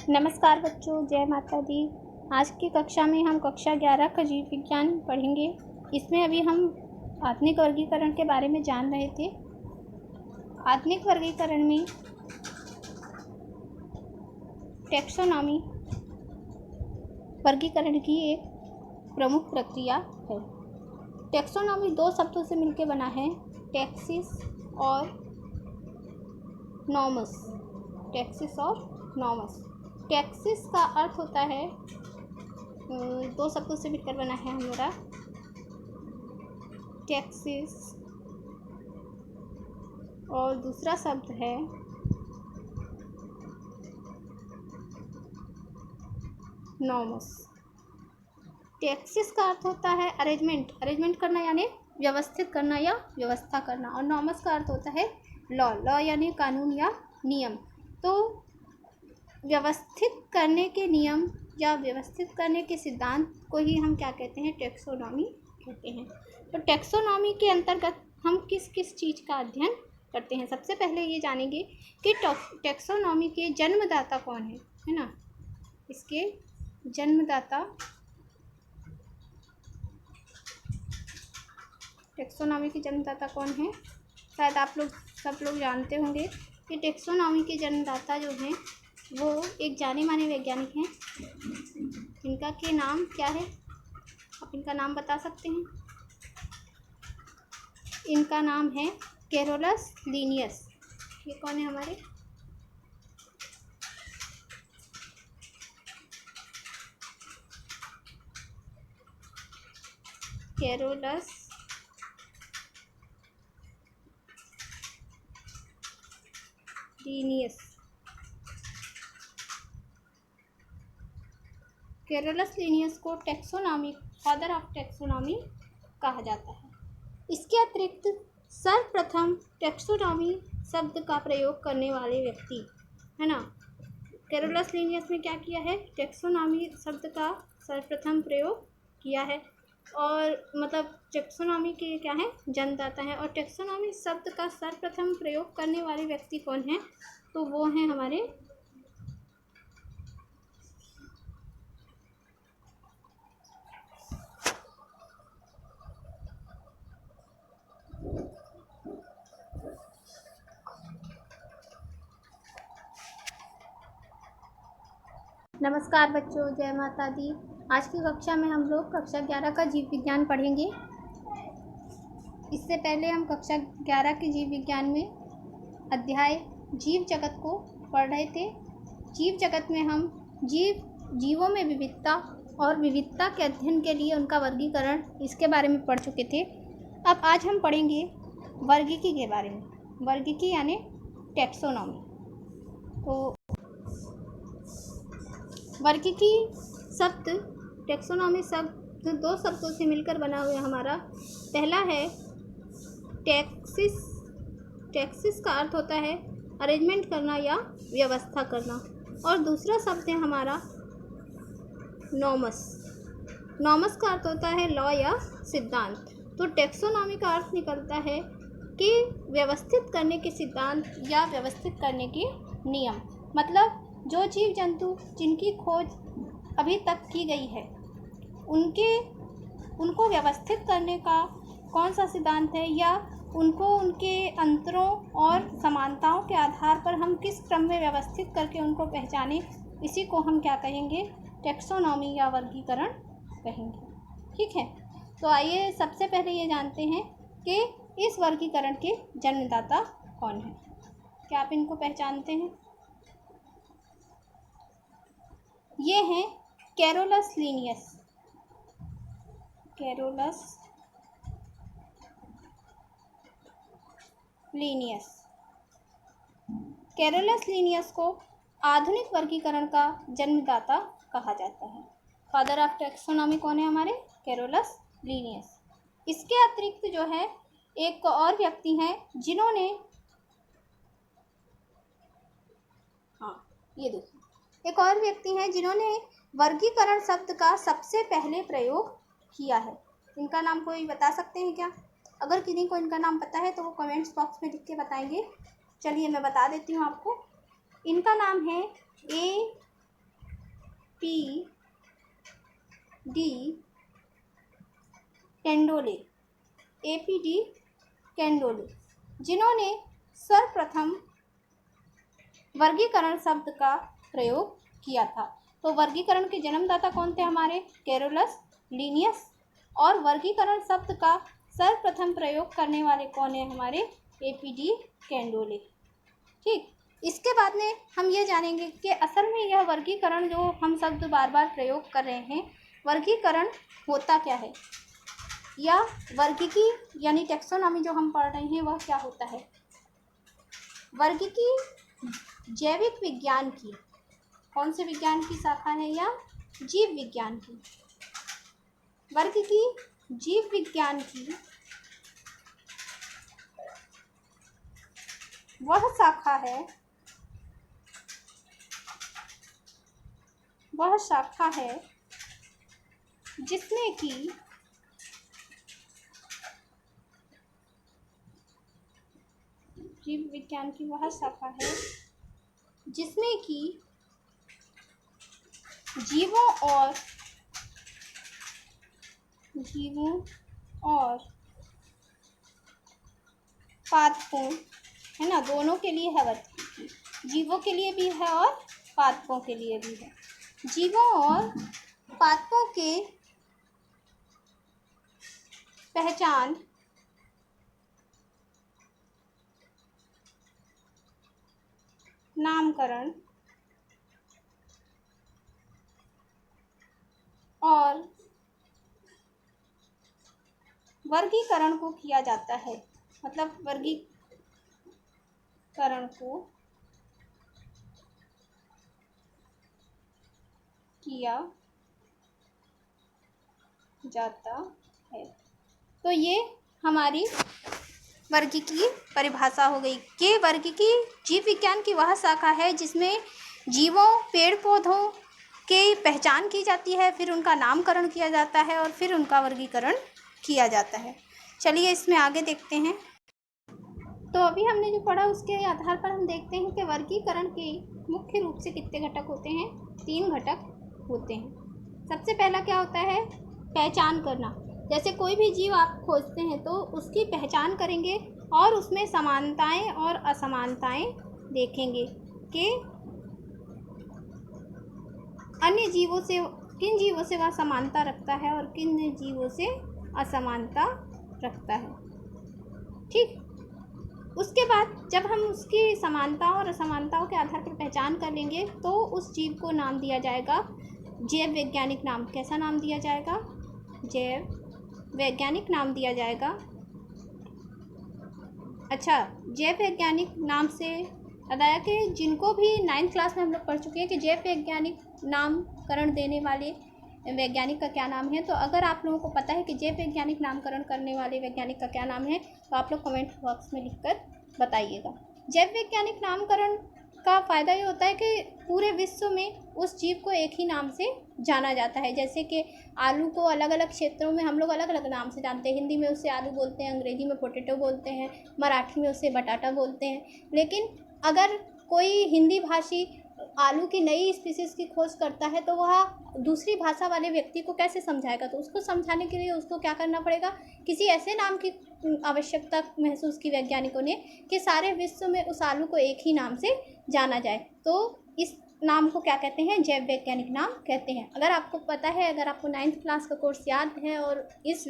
नमस्कार बच्चों, जय माता दी। आज की कक्षा में हम कक्षा 11 का जीव विज्ञान पढ़ेंगे। इसमें अभी हम आधुनिक वर्गीकरण के बारे में जान रहे थे। आधुनिक वर्गीकरण में टैक्सोनॉमी वर्गीकरण की एक प्रमुख प्रक्रिया है। टैक्सोनॉमी दो शब्दों से मिलकर बना है, टैक्सिस और नॉमस। टैक्सिस और नॉमस। टैक्सिस का अर्थ होता है, दो शब्दों से मिलकर बना है हमारा टैक्सिस, और दूसरा शब्द है नॉमस। टैक्सिस का अर्थ होता है अरेंजमेंट करना यानी व्यवस्थित करना या व्यवस्था करना, और नॉमस का अर्थ होता है लॉ यानी कानून या नियम। तो व्यवस्थित करने के नियम या व्यवस्थित करने के सिद्धांत को ही हम क्या कहते हैं, टैक्सोनॉमी कहते हैं। तो टैक्सोनॉमी के अंतर्गत हम किस किस चीज़ का अध्ययन करते हैं। सबसे पहले ये जानेंगे कि टैक्सोनॉमी के जन्मदाता कौन है ना। इसके जन्मदाता, टैक्सोनॉमी के जन्मदाता कौन है, शायद आप लोग सब लोग जानते होंगे कि टैक्सोनॉमी के जन्मदाता जो हैं वो एक जाने माने वैज्ञानिक हैं। इनका के नाम क्या है, आप इनका नाम बता सकते हैं। इनका नाम है कैरोलस लिनियस। ये कौन है हमारे, कैरोलस लिनियस। कैरोलस लिनियस को टैक्सोनॉमी, फादर ऑफ टैक्सोनॉमी कहा जाता है। इसके अतिरिक्त सर्वप्रथम टैक्सोनॉमी शब्द का प्रयोग करने वाले व्यक्ति है ना, कैरोलस लिनियस ने क्या किया है, टैक्सोनॉमी शब्द का सर्वप्रथम प्रयोग किया है। और मतलब टैक्सोनॉमी के क्या है, जन्मदाता है। और टैक्सोनॉमी शब्द का सर्वप्रथम प्रयोग करने वाले व्यक्ति कौन है, तो वो हैं हमारे नमस्कार बच्चों, जय माता दी। आज की कक्षा में हम लोग कक्षा 11 का जीव विज्ञान पढ़ेंगे। इससे पहले हम कक्षा 11 के जीव विज्ञान में अध्याय जीव जगत को पढ़ रहे थे। जीव जगत में हम जीवों में विविधता और विविधता के अध्ययन के लिए उनका वर्गीकरण, इसके बारे में पढ़ चुके थे। अब आज हम पढ़ेंगे वर्गीकी के बारे में। वर्गीकी यानी टैक्सोनॉमी। तो वर्गीकी शब्द, टैक्सोनॉमी शब्द दो शब्दों से मिलकर बना हुआ हमारा। पहला है टैक्सिस। टैक्सिस का अर्थ होता है अरेंजमेंट करना या व्यवस्था करना। और दूसरा शब्द है हमारा नॉमस। नॉमस का अर्थ होता है लॉ या सिद्धांत। तो टैक्सोनॉमी का अर्थ निकलता है कि व्यवस्थित करने के सिद्धांत या व्यवस्थित करने के नियम। मतलब जो जीव जंतु जिनकी खोज अभी तक की गई है, उनको व्यवस्थित करने का कौन सा सिद्धांत है, या उनको उनके अंतरों और समानताओं के आधार पर हम किस क्रम में व्यवस्थित करके उनको पहचानें, इसी को हम क्या कहेंगे, टैक्सोनॉमी या वर्गीकरण कहेंगे। ठीक है, तो आइए सबसे पहले ये जानते हैं कि इस वर्गीकरण के जन्मदाता कौन है। क्या आप इनको पहचानते हैं? ये हैं Carolus Linnaeus. Carolus Linnaeus. Carolus Linnaeus को आधुनिक वर्गीकरण का जन्मदाता कहा जाता है। फादर ऑफ टैक्सोनॉमी कौन है हमारे, कैरोलस लिनियस। इसके अतिरिक्त जो है एक और व्यक्ति हैं जिन्होंने, ये देखिए, एक और व्यक्ति हैं जिन्होंने वर्गीकरण शब्द का सबसे पहले प्रयोग किया है। इनका नाम कोई बता सकते हैं क्या? अगर किसी को इनका नाम पता है तो वो कमेंट्स बॉक्स में लिख के बताएंगे। चलिए मैं बता देती हूँ आपको। इनका नाम है डी कैंडोले, डी कैंडोले, जिन्होंने सर्वप्रथम वर्गीकरण शब्द का प्रयोग किया था। तो वर्गीकरण के जन्मदाता कौन थे हमारे? Carolus Linnaeus. और वर्गीकरण शब्द का सर्वप्रथम प्रयोग करने वाले कौन है हमारे? डी कैंडोले। ठीक, इसके बाद में हम ये जानेंगे कि असल में यह वर्गीकरण जो हम शब्द बार बार प्रयोग कर रहे हैं, वर्गीकरण होता क्या है, या वर्गीकी यानी टेक्सोनॉमी जो हम पढ़ रहे हैं वह क्या होता है? वर्गीकी जैविक विज्ञान की कौन से विज्ञान की शाखा है? या जीव विज्ञान की। वर्गीकी जीव विज्ञान की वह शाखा है जिसमें कि जीव विज्ञान की वह शाखा है जिसमें कि जीवों और पादपों, है ना, दोनों के लिए है वर्गीकी। जीवों के लिए भी है और पादपों के लिए भी है। जीवों और पादपों के पहचान, नामकरण और वर्गीकरण को किया जाता है। मतलब वर्गीकरण को किया जाता है। तो ये हमारी वर्गीकी परिभाषा हो गई कि वर्गीकी जीव विज्ञान की वह शाखा है जिसमें जीवों, पेड़ पौधों की पहचान की जाती है, फिर उनका नामकरण किया जाता है और फिर उनका वर्गीकरण किया जाता है। चलिए इसमें आगे देखते हैं। तो अभी हमने जो पढ़ा उसके आधार पर हम देखते हैं कि वर्गीकरण के मुख्य रूप से कितने घटक होते हैं? 3 घटक होते हैं। सबसे पहला क्या होता है? पहचान करना। जैसे कोई भी जीव आप खोजते हैं तो उसकी पहचान करेंगे और उसमें समानताएं और असमानताएं देखेंगे कि अन्य जीवों से किन जीवों से वह समानता रखता है और किन जीवों से असमानता रखता है। ठीक, उसके बाद जब हम उसकी समानताओं और असमानताओं के आधार पर पहचान कर लेंगे तो उस जीव को नाम दिया जाएगा जैव वैज्ञानिक नाम। कैसा नाम दिया जाएगा? जैव वैज्ञानिक नाम दिया जाएगा। अच्छा, जैव वैज्ञानिक नाम से याद आया कि जिनको भी 9th क्लास में हम लोग पढ़ चुके हैं कि जैव वैज्ञानिक नामकरण देने वाले वैज्ञानिक का क्या नाम है। तो अगर आप लोगों को पता है कि जैव वैज्ञानिक नामकरण करने वाले वैज्ञानिक का क्या नाम है तो आप लोग कमेंट बॉक्स में लिखकर बताइएगा। जैव वैज्ञानिक नामकरण का फ़ायदा ये होता है कि पूरे विश्व में उस जीव को एक ही नाम से जाना जाता है। जैसे कि आलू को अलग अलग क्षेत्रों में हम लोग अलग अलग नाम से जानते हैं। हिंदी में उसे आलू बोलते हैं, अंग्रेजी में पोटैटो बोलते हैं, मराठी में उसे बटाटा बोलते हैं। लेकिन अगर कोई हिंदी भाषी आलू की नई स्पीसीज़ की खोज करता है तो वह दूसरी भाषा वाले व्यक्ति को कैसे समझाएगा? तो उसको समझाने के लिए उसको क्या करना पड़ेगा? किसी ऐसे नाम की आवश्यकता महसूस की वैज्ञानिकों ने कि सारे विश्व में उस आलू को एक ही नाम से जाना जाए। तो इस नाम को क्या कहते हैं? जैव वैज्ञानिक नाम कहते हैं। अगर आपको पता है, अगर आपको 9th क्लास का कोर्स याद है और इस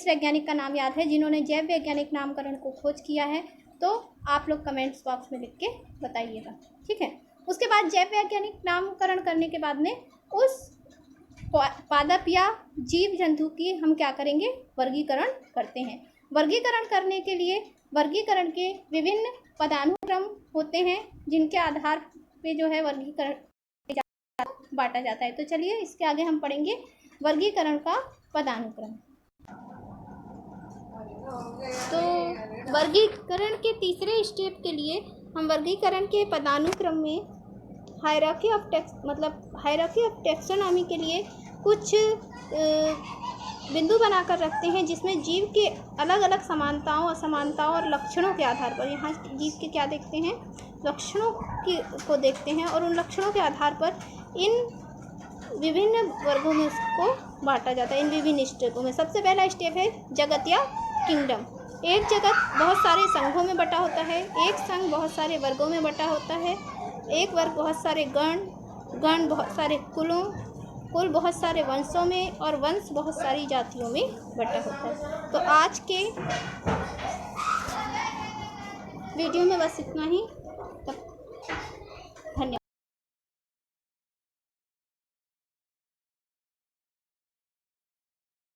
वैज्ञानिक का नाम याद है जिन्होंने जैव वैज्ञानिक नामकरण को खोज किया है, तो आप लोग कमेंट्स बॉक्स में लिख के बताइएगा। ठीक है, उसके बाद जैव वैज्ञानिक नामकरण करने के बाद में उस पादप या जीव जंतु की हम क्या करेंगे? वर्गीकरण करते हैं। वर्गीकरण करने के लिए वर्गीकरण के विभिन्न पदानुक्रम होते हैं जिनके आधार पे जो है वर्गीकरण बांटा जाता है। तो चलिए इसके आगे हम पढ़ेंगे वर्गीकरण का पदानुक्रम। तो वर्गीकरण के तीसरे स्टेप के लिए हम वर्गीकरण के पदानुक्रम में हायरार्की ऑफ टेक्सोनॉमी के लिए कुछ बिंदु बनाकर रखते हैं जिसमें जीव के अलग अलग समानताओं, असमानताओं और लक्षणों के आधार पर, यहाँ जीव के क्या देखते हैं? लक्षणों को देखते हैं और उन लक्षणों के आधार पर इन विभिन्न वर्गों में इसको बांटा जाता है, इन विभिन्न स्टेपों में। सबसे पहला स्टेप है जगत या किंगडम। एक जगत बहुत सारे संघों में बटा होता है, एक संघ बहुत सारे वर्गों में बटा होता है, एक वर्ग बहुत सारे गण बहुत सारे कुलों, कुल बहुत सारे वंशों में, और वंश बहुत सारी जातियों में बटा होता है। तो आज के वीडियो में बस इतना ही।